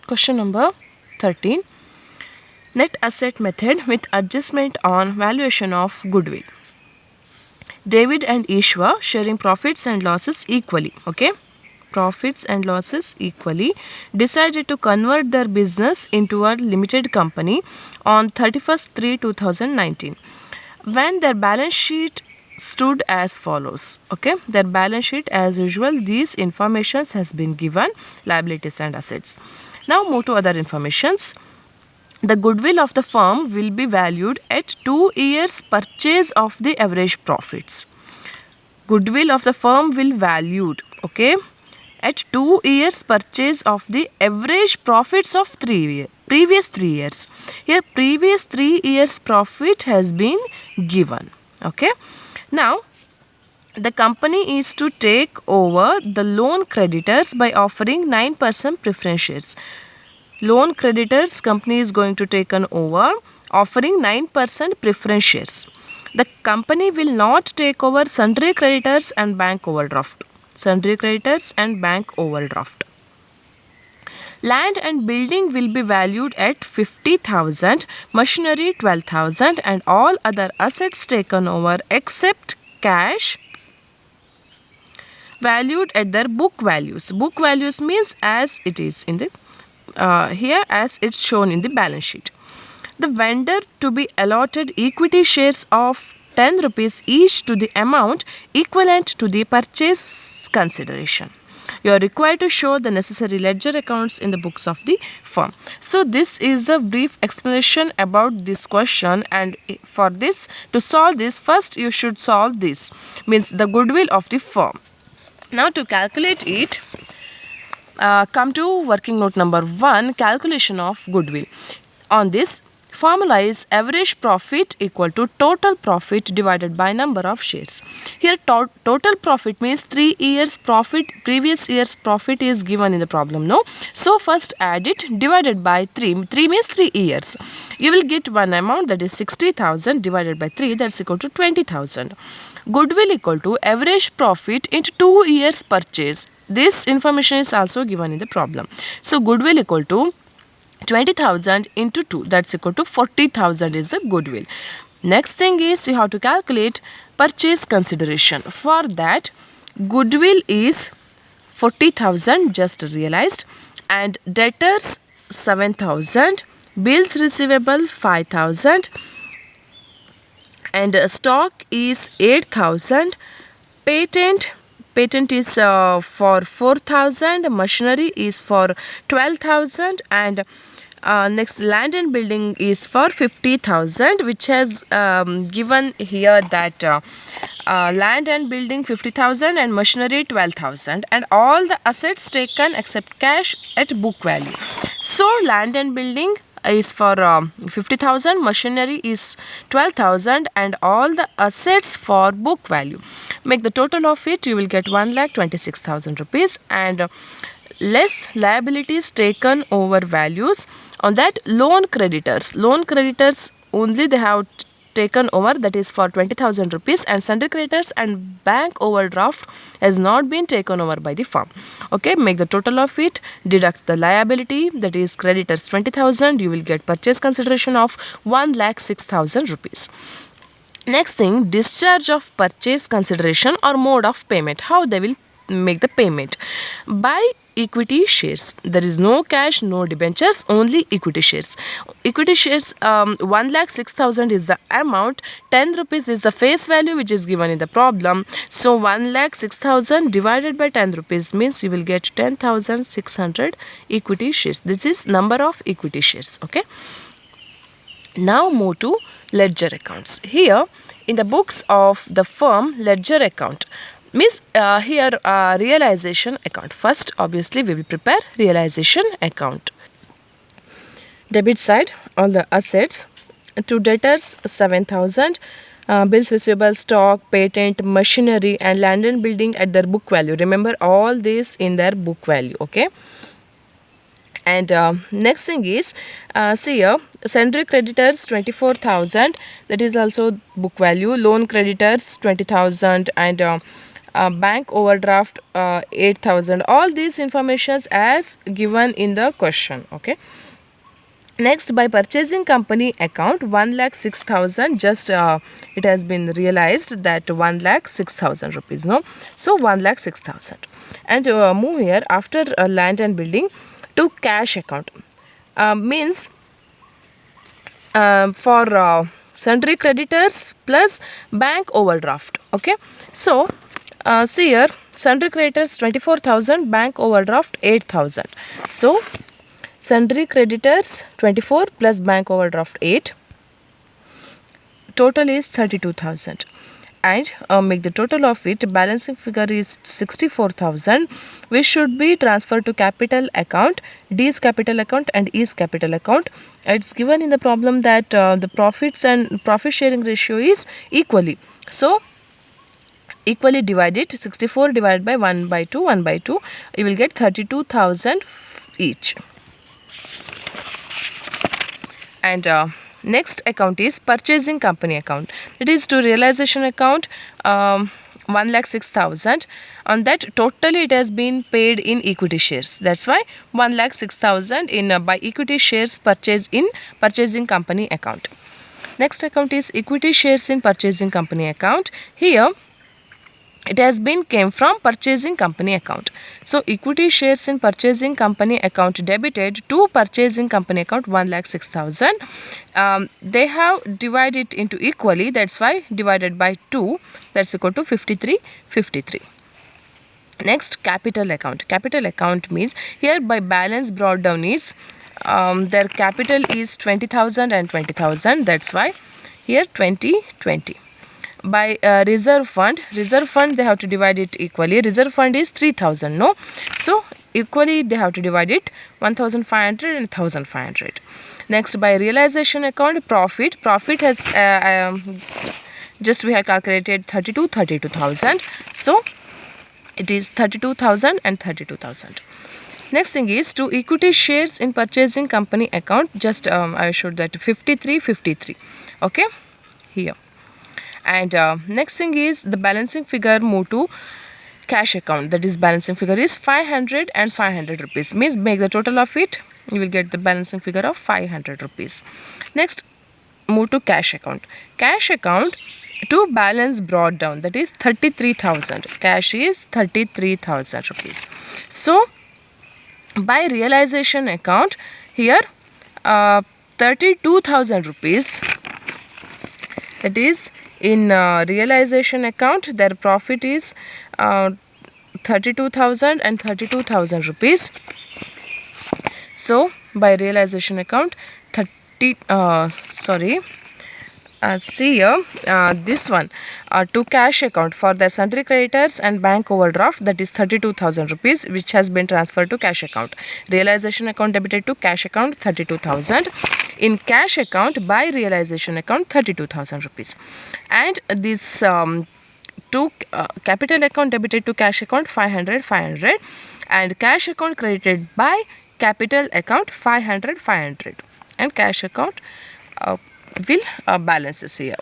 Question number 13. Net asset method with adjustment on valuation of goodwill. David and Ishwa sharing profits and losses equally. Okay, profits and losses equally, decided to convert their business into a limited company on 31st/3/2019. When their balance sheet stood as follows. Okay, their balance sheet as usual, these informations has been given, liabilities and assets. Now move to other informations. The goodwill of the firm will be valued at 2 years purchase of the average profits. Goodwill of the firm will valued, okay, at 2 years purchase of the average profits of previous 3 years. Here previous 3 years profit has been given. Okay. Now the company is to take over the loan creditors by offering 9% preference shares. Loan creditors company is going to take over offering 9% preference shares. The company will not take over sundry creditors and bank overdraft. Sundry creditors and bank overdraft. Land and building will be valued at 50,000, machinery 12,000 and all other assets taken over except cash valued at their book values. Book values means as it is in the here as it's shown in the balance sheet. The vendor to be allotted equity shares of 10 rupees each to the amount equivalent to the purchase consideration. You are required to show the necessary ledger accounts in the books of the firm. So this is a brief explanation about this question, and for this, to solve this, first you should solve this, means the goodwill of the firm. Now to calculate it, come to working note number 1, calculation of goodwill. On this, formula is average profit equal to total profit divided by number of shares. Here total profit means 3 years profit, previous year's profit is given in the problem, no? So first add it, divided by 3. 3 means 3 years. You will get one amount, that is 60,000, divided by 3, that's equal to 20,000. Goodwill equal to average profit into 2 years purchase. This information is also given in the problem. So goodwill equal to 20,000 into 2, that's equal to 40,000 is the goodwill. Next thing is you have to calculate purchase consideration. For that, goodwill is 40,000, just realized, and debtors 7,000, bills receivable 5,000, and stock is 8,000, patent is for 4,000, machinery is for 12,000, and next land and building is for 50,000, which has given here that land and building 50,000 and machinery 12,000, and all the assets taken except cash at book value. So land and building is for 50,000, machinery is 12,000, and all the assets for book value. Make the total of it, you will get 1,26,000 rupees, and less liabilities taken over values. On that, loan creditors only they have taken over, that is for 20,000 rupees, and sundry creditors and bank overdraft has not been taken over by the firm. Okay, make the total of it, deduct the liability, that is creditors 20,000, you will get purchase consideration of 1,06,000 rupees. Next thing, discharge of purchase consideration or mode of payment. How they will make the payment? By equity shares. There is no cash, no debentures, only equity shares. Equity shares, 1,06,000 is the amount, 10 rupees is the face value which is given in the problem. So 1,06,000 divided by 10 rupees means you will get 10,600 equity shares. This is number of equity shares. Okay. Now move to ledger accounts. Here in the books of the firm, ledger account means here realization account. First obviously we will prepare realization account. Debit side, all the assets. To debtors 7,000, bills receivable, stock, patent, machinery and land and building at their book value. Remember all this in their book value. Okay. And next thing is, see here, sundry creditors 24,000, that is also book value. Loan creditors 20,000, and bank overdraft 8,000. All these informations as given in the question. Okay. Next, by purchasing company account 1,06,000, just it has been realized that 1,06,000 rupees. No, so 1,06,000, and move here after land and building to cash account. Means for sundry creditors plus bank overdraft. Okay, so see here, sundry creditors 24,000, bank overdraft 8,000. So sundry creditors 24 plus bank overdraft 8, total is 32,000, and make the total of it. Balancing figure is 64,000, which should be transferred to capital account. D is capital account and E is capital account. It's given in the problem that the profits and profit sharing ratio is equally, so equally divided. 64 divided by 1 by 2, 1 by 2, you will get 32,000 each. And next account is purchasing company account. It is to realization account 1,06,000. On that, totally it has been paid in equity shares. That's why 1,06,000 in by equity shares purchased in purchasing company account. Next account is equity shares in purchasing company account. Here it has been came from purchasing company account. So equity shares in purchasing company account debited to purchasing company account 1,06,000. They have divided into equally. That's why divided by 2. That's equal to 53. Next, capital account. Capital account means here by balance brought down is their capital is 20,000 and 20,000. That's why here 20. By reserve fund they have to divide it equally. Reserve fund is 3,000, no, so equally they have to divide it 1,500 and 1,500. Next, by realization account, profit has just we have calculated 32,000, so it is 32,000 and 32,000. Next thing is to equity shares in purchasing company account. Just I showed that 53. Okay, here. And next thing is the balancing figure move to cash account. That is balancing figure is 500 and 500 rupees. Means make the total of it, you will get the balancing figure of 500 rupees. Next, move to cash account. Cash account to balance brought down, that is 33,000. Cash is 33,000 rupees. So by realization account here 32,000 rupees. That is in realization account their profit is 32,000 and 32,000 rupees. So by realization account see here this one to cash account for the sundry creditors and bank overdraft, that is 32,000 rupees, which has been transferred to cash account. Realization account debited to cash account 32,000. In cash account by realization account 32,000 rupees. And this to capital account debited to cash account 500, and cash account credited by capital account 500, and cash account will balances here.